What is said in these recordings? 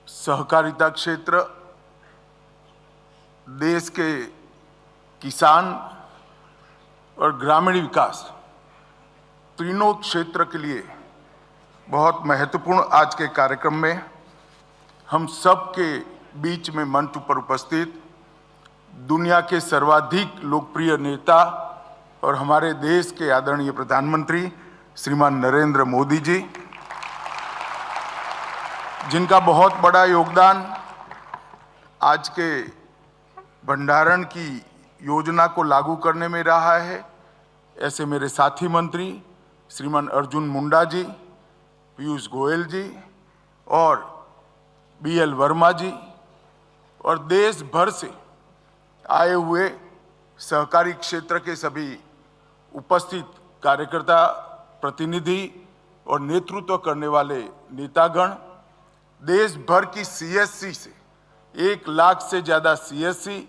सहकारिता क्षेत्र देश के किसान और ग्रामीण विकास तीनों क्षेत्र के लिए बहुत महत्वपूर्ण आज के कार्यक्रम में हम सब के बीच में मंच पर उपस्थित दुनिया के सर्वाधिक लोकप्रिय नेता और हमारे देश के आदरणीय प्रधानमंत्री श्रीमान नरेंद्र मोदी जी, जिनका बहुत बड़ा योगदान आज के भंडारण की योजना को लागू करने में रहा है, ऐसे मेरे साथी मंत्री श्रीमान अर्जुन मुंडा जी, पीयूष गोयल जी और BL वर्मा जी और देश भर से आए हुए सहकारी क्षेत्र के सभी उपस्थित कार्यकर्ता, प्रतिनिधि और नेतृत्व करने वाले नेतागण, देश भर की CSC से 1 लाख से ज़्यादा CSC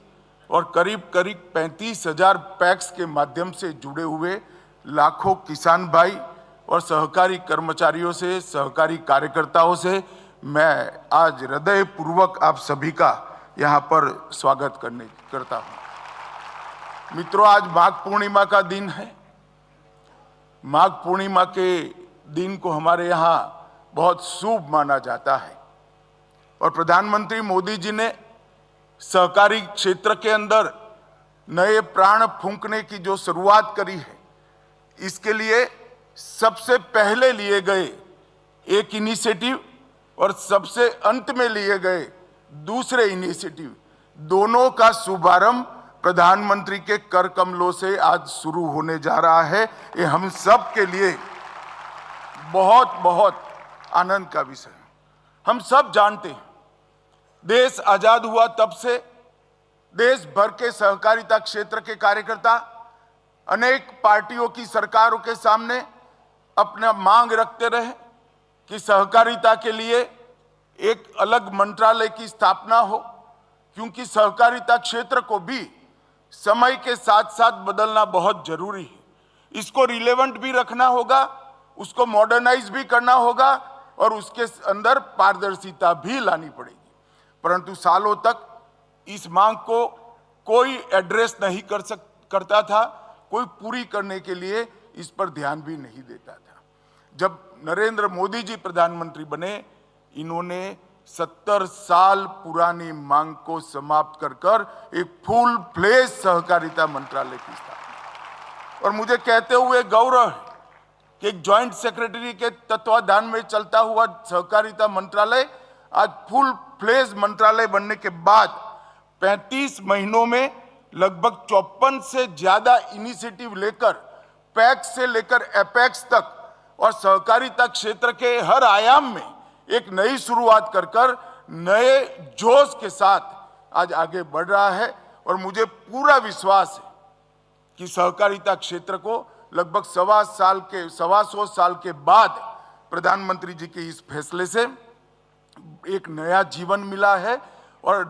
और करीब 35,000 पैक्स के माध्यम से जुड़े हुए लाखों किसान भाई और सहकारी कर्मचारियों से, सहकारी कार्यकर्ताओं से मैं आज हृदयपूर्वक आप सभी का यहाँ पर स्वागत करता हूँ। मित्रों, आज माघ पूर्णिमा का दिन है। माघ पूर्णिमा के दिन को हमारे यहाँ बहुत शुभ माना जाता है और प्रधानमंत्री मोदी जी ने सहकारी क्षेत्र के अंदर नए प्राण फूंकने की जो शुरुआत करी है, इसके लिए सबसे पहले लिए गए एक इनिशिएटिव और सबसे अंत में लिए गए दूसरे इनिशिएटिव, दोनों का शुभारंभ प्रधानमंत्री के कर कमलों से आज शुरू होने जा रहा है। ये हम सब के लिए बहुत बहुत आनंद का विषय है। हम सब जानते हैं, देश आजाद हुआ तब से देश भर के सहकारिता क्षेत्र के कार्यकर्ता अनेक पार्टियों की सरकारों के सामने अपना मांग रखते रहे कि सहकारिता के लिए एक अलग मंत्रालय की स्थापना हो, क्योंकि सहकारिता क्षेत्र को भी समय के साथ साथ बदलना बहुत जरूरी है। इसको रिलेवेंट भी रखना होगा, उसको मॉडर्नाइज भी करना होगा और उसके अंदर पारदर्शिता भी लानी पड़ेगी। परंतु सालों तक इस मांग को कोई एड्रेस नहीं करता था, कोई पूरी करने के लिए इस पर ध्यान भी नहीं देता था। जब नरेंद्र मोदी जी प्रधानमंत्री बने, इन्होंने 70 साल पुरानी मांग को समाप्त कर एक फुल फ्लेज सहकारिता मंत्रालय की स्थापना। और मुझे कहते हुए गौरव है कि एक जॉइंट सेक्रेटरी के तत्वाधान में चलता हुआ सहकारिता मंत्रालय आज फुल फ्लेज मंत्रालय बनने के बाद 35 महीनों में लगभग 54 से ज्यादा इनिशिएटिव लेकर पैक्स से लेकर एपेक्स तक और सहकारिता क्षेत्र के हर आयाम में एक नई शुरुआत कर नए जोश के साथ आज आगे बढ़ रहा है। और मुझे पूरा विश्वास है कि सहकारिता क्षेत्र को लगभग 125 साल के बाद प्रधानमंत्री जी के इस फैसले से एक नया जीवन मिला है और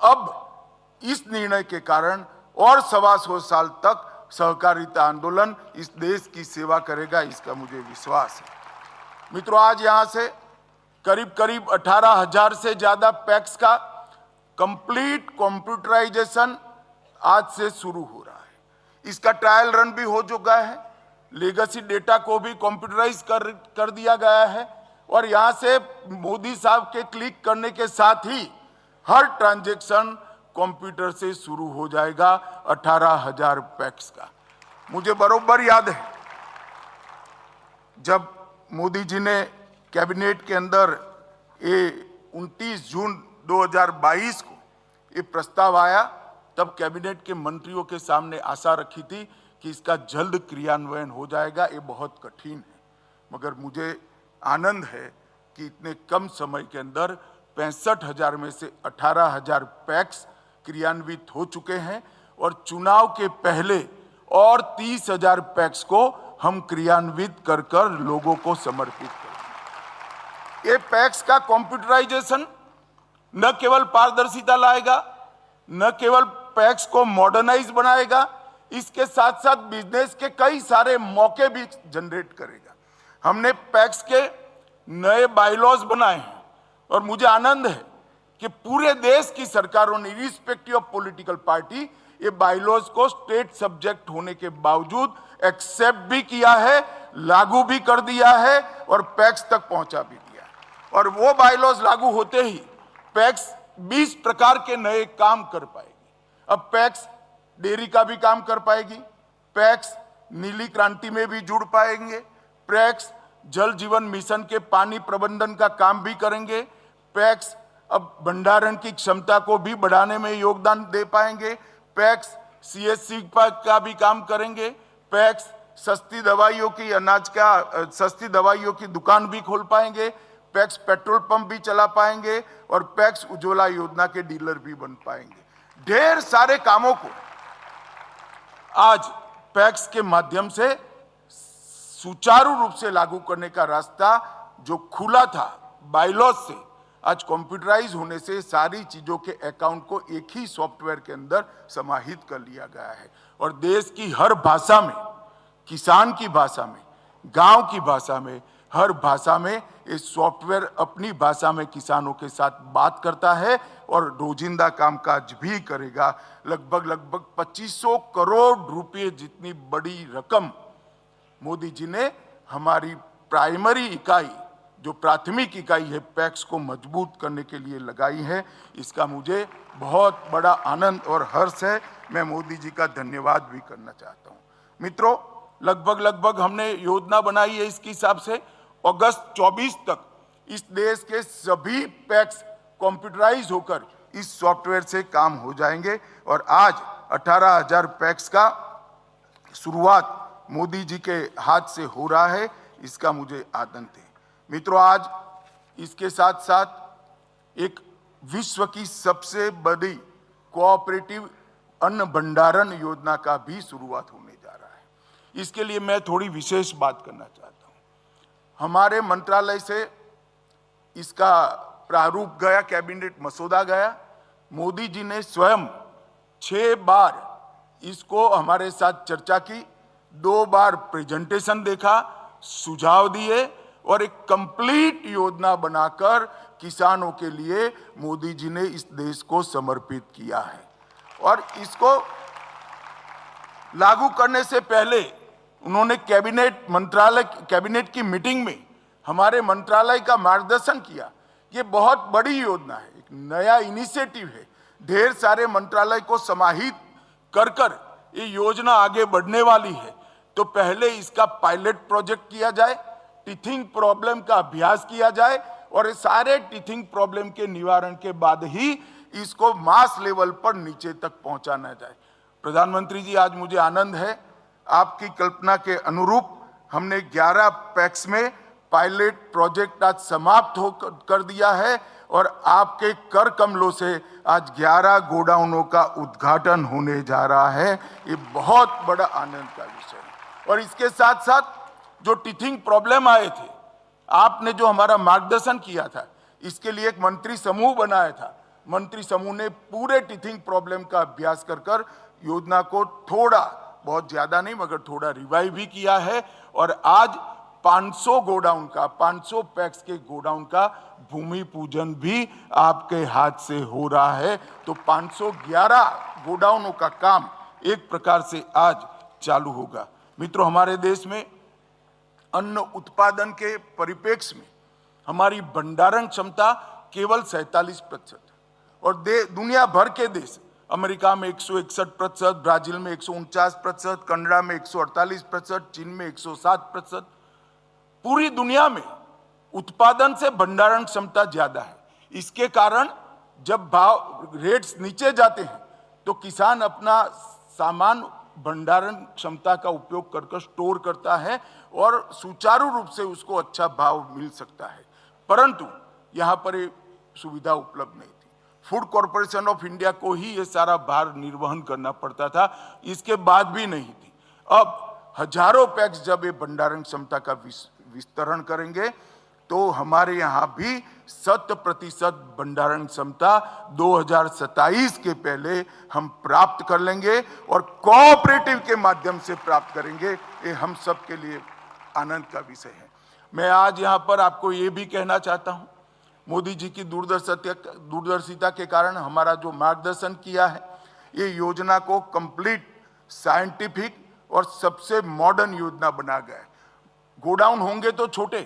अब इस निर्णय के कारण और 125 साल तक सहकारिता आंदोलन इस देश की सेवा करेगा, इसका मुझे विश्वास है। मित्रों, आज यहाँ से करीब 18,000 से ज्यादा पैक्स का कंप्लीट कंप्यूटराइजेशन आज से शुरू हो रहा है। इसका ट्रायल रन भी हो चुका है, लेगेसी डेटा को भी कंप्यूटराइज कर दिया गया है और यहाँ से मोदी साहब के क्लिक करने के साथ ही हर ट्रांजैक्शन कंप्यूटर से शुरू हो जाएगा 18,000 पैक्स का। मुझे बरोबर याद है जब मोदी जी ने कैबिनेट के अंदर ये 29 जून 2022 को ये प्रस्ताव आया, तब कैबिनेट के मंत्रियों के सामने आशा रखी थी कि इसका जल्द क्रियान्वयन हो जाएगा। ये बहुत कठिन है, मगर मुझे आनंद है कि इतने कम समय के अंदर 65,000 में से 18,000 पैक्स क्रियान्वित हो चुके हैं और चुनाव के पहले और 30,000 पैक्स को हम क्रियान्वित कर लोगों को समर्पित करेंगे। ये पैक्स का कंप्यूटराइजेशन न केवल पारदर्शिता लाएगा, न केवल पैक्स को मॉडर्नाइज बनाएगा, इसके साथ साथ बिजनेस के कई सारे मौके भी जनरेट करेगा। हमने पैक्स के नए बायलॉज बनाए हैं और मुझे आनंद है कि पूरे देश की सरकारों ने इरिस्पेक्टिव ऑफ पॉलिटिकल पार्टी ये बाइलॉज को स्टेट सब्जेक्ट होने के बावजूद एक्सेप्ट भी किया है, लागू भी कर दिया है और पैक्स तक पहुंचा भी दिया। और वो बाइलॉज लागू होते ही पैक्स 20 प्रकार के नए काम कर पाएगी। अब पैक्स डेयरी का भी काम कर पाएगी, पैक्स नीली क्रांति में भी जुड़ पाएंगे, पैक्स जल जीवन मिशन के पानी प्रबंधन का काम भी करेंगे, पैक्स अब भंडारण की क्षमता को भी बढ़ाने में योगदान दे पाएंगे, पैक्स सीएससी का भी काम करेंगे, पैक्स सस्ती दवाइयों की सस्ती दवाइयों की दुकान भी खोल पाएंगे, पैक्स पेट्रोल पंप भी चला पाएंगे और पैक्स उज्ज्वला योजना के डीलर भी बन पाएंगे। ढेर सारे कामों को आज पैक्स के माध्यम से सुचारू रूप से लागू करने का रास्ता जो खुला था बाइलॉज से, आज कंप्यूटराइज होने से सारी चीजों के अकाउंट को एक ही सॉफ्टवेयर के अंदर समाहित कर लिया गया है। और देश की हर भाषा में, किसान की भाषा में, गांव की भाषा में, हर भाषा में ये सॉफ्टवेयर अपनी भाषा में किसानों के साथ बात करता है और रोजिंदा कामकाज भी करेगा। लगभग 2500 करोड़ रुपए जितनी बड़ी रकम मोदी जी ने हमारी प्राइमरी इकाई, जो प्राथमिक इकाई है पैक्स को मजबूत करने के लिए लगाई है। इसका मुझे बहुत बड़ा आनंद और हर्ष है। मैं मोदी जी का धन्यवाद भी करना चाहता हूं। मित्रों, लगभग हमने योजना बनाई है इसके हिसाब से अगस्त 24 तक इस देश के सभी पैक्स कंप्यूटराइज होकर इस सॉफ्टवेयर से काम हो जाएंगे और आज 18,000 पैक्स का शुरुआत मोदी जी के हाथ से हो रहा है। इसका मुझे आनंद है। मित्रों, आज इसके साथ साथ एक विश्व की सबसे बड़ी कोऑपरेटिव अन्न भंडारण योजना का भी शुरुआत होने जा रहा है। इसके लिए मैं थोड़ी विशेष बात करना चाहता हूं। हमारे मंत्रालय से इसका प्रारूप गया, कैबिनेट मसौदा गया। मोदी जी ने स्वयं 6 बार इसको हमारे साथ चर्चा की, 2 बार प्रेजेंटेशन देखा, सुझाव दिए और एक कंप्लीट योजना बनाकर किसानों के लिए मोदी जी ने इस देश को समर्पित किया है। और इसको लागू करने से पहले उन्होंने कैबिनेट की मीटिंग में हमारे मंत्रालय का मार्गदर्शन किया। ये बहुत बड़ी योजना है, एक नया इनिशिएटिव है। ढेर सारे मंत्रालय को समाहित कर ये योजना आगे बढ़ने वाली है। तो पहले इसका पायलट प्रोजेक्ट किया जाए, टीथिंग प्रॉब्लम का अभ्यास किया जाए और ये सारे टीथिंग प्रॉब्लम के निवारण के बाद ही इसको मास लेवल पर नीचे तक पहुंचाना जाए। प्रधानमंत्री जी, आज मुझे आनंद है, आपकी कल्पना के अनुरूप हमने 11 पैक्स में पायलट प्रोजेक्ट आज समाप्त कर दिया है और आपके कर कमलों से आज 11 गोडाउनों का उद्घाटन होने जा रहा है। ये बहुत बड़ा आनंद का विषय है। और इसके साथ साथ जो टीथिंग प्रॉब्लम आए थे, आपने जो हमारा मार्गदर्शन किया था, इसके लिए एक मंत्री समूह बनाया था। मंत्री समूह ने पूरे टीथिंग प्रॉब्लम का अभ्यास कर योजना को थोड़ा, बहुत ज्यादा नहीं मगर थोड़ा रिवाइव भी किया है और आज 500 गोडाउन का, 500 पैक्स के गोडाउन का भूमि पूजन भी आपके हाथ से हो रहा है। तो 511 गोडाउनों का काम एक प्रकार से आज चालू होगा। मित्रों, हमारे देश में अन्न उत्पादन के परिप्रेक्ष्य में हमारी भंडारण क्षमता केवल 47% और दुनिया भर के देश, अमेरिका में 161%, ब्राजील में 149%, कनाडा में 148%, चीन में 107%, पूरी दुनिया में उत्पादन से भंडारण क्षमता ज्यादा है। इसके कारण जब भाव रेट्स नीचे जाते हैं तो किसान अपना सामान भंडारण क्षमता का उपयोग कर स्टोर करता है और सुचारू रूप से उसको अच्छा भाव मिल सकता है। परंतु यहाँ पर ये सुविधा उपलब्ध नहीं थी। फूड कॉरपोरेशन ऑफ इंडिया को ही ये सारा भार निर्वहन करना पड़ता था, इसके बाद भी नहीं थी। अब हजारों पैक्स जब ये भंडारण क्षमता का विस्तरण करेंगे तो हमारे यहाँ भी 100% भंडारण क्षमता 2027 के पहले हम प्राप्त कर लेंगे और कोऑपरेटिव के माध्यम से प्राप्त करेंगे। ये हम सब के लिए आनंद का विषय है। मैं आज यहाँ पर आपको ये भी कहना चाहता हूँ, मोदी जी की दूरदर्शिता के कारण हमारा जो मार्गदर्शन किया है, ये योजना को कंप्लीट साइंटिफिक और सबसे मॉडर्न योजना बना गया है। गोडाउन होंगे तो छोटे,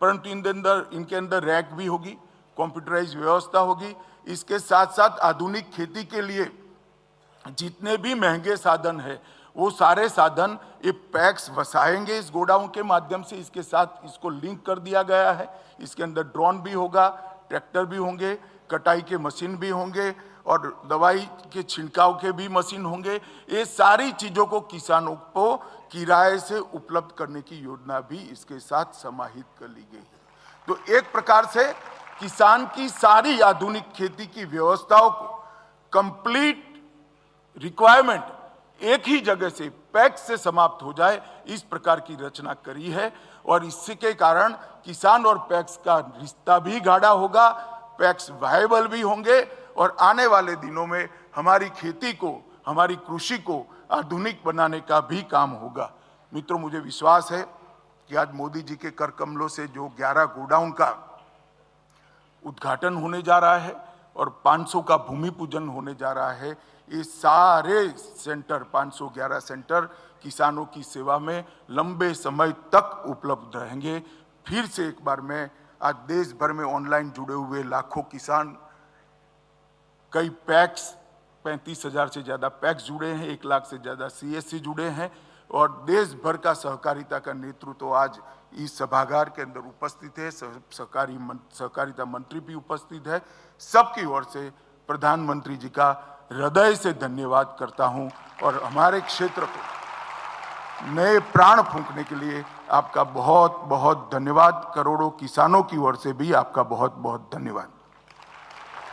परंतु इनके अंदर रैक भी होगी, कंप्यूटराइज व्यवस्था होगी। इसके साथ साथ आधुनिक खेती के लिए जितने भी महंगे साधन है, वो सारे साधन ये पैक्स वसाएंगे इस गोडाउन के माध्यम से। इसके साथ इसको लिंक कर दिया गया है। इसके अंदर ड्रोन भी होगा, ट्रैक्टर भी होंगे, कटाई के मशीन भी होंगे और दवाई के छिड़काव के भी मशीन होंगे। ये सारी चीज़ों को किसानों को किराए से उपलब्ध करने की योजना भी इसके साथ समाहित कर ली गई है। तो एक प्रकार से किसान की सारी आधुनिक खेती की व्यवस्थाओं को कंप्लीट रिक्वायरमेंट एक ही जगह से पैक्स से समाप्त हो जाए, इस प्रकार की रचना करी है। और इसके कारण किसान और पैक्स का रिश्ता भी गाढ़ा होगा, पैक्स वायबल भी होंगे और आने वाले दिनों में हमारी खेती को, हमारी कृषि को आधुनिक बनाने का भी काम होगा। मित्रों, मुझे विश्वास है कि आज मोदी जी के कर कमलों से जो 11 गोडाउन का उद्घाटन होने जा रहा है और 500 का भूमि पूजन होने जा रहा है, ये सारे सेंटर 511 सेंटर किसानों की सेवा में लंबे समय तक उपलब्ध रहेंगे। फिर से एक बार मैं आज देश भर में ऑनलाइन जुड़े हुए लाखों किसान, कई पैक्स 35,000 से ज़्यादा पैक्स जुड़े हैं, 1 लाख से ज़्यादा CSC जुड़े हैं और देश भर का सहकारिता का नेतृत्व तो आज इस सभागार के अंदर उपस्थित है। सहकारिता मंत्री भी उपस्थित है। सबकी ओर से प्रधानमंत्री जी का हृदय से धन्यवाद करता हूं और हमारे क्षेत्र को नए प्राण फूंकने के लिए आपका बहुत बहुत धन्यवाद। करोड़ों किसानों की ओर से भी आपका बहुत बहुत धन्यवाद।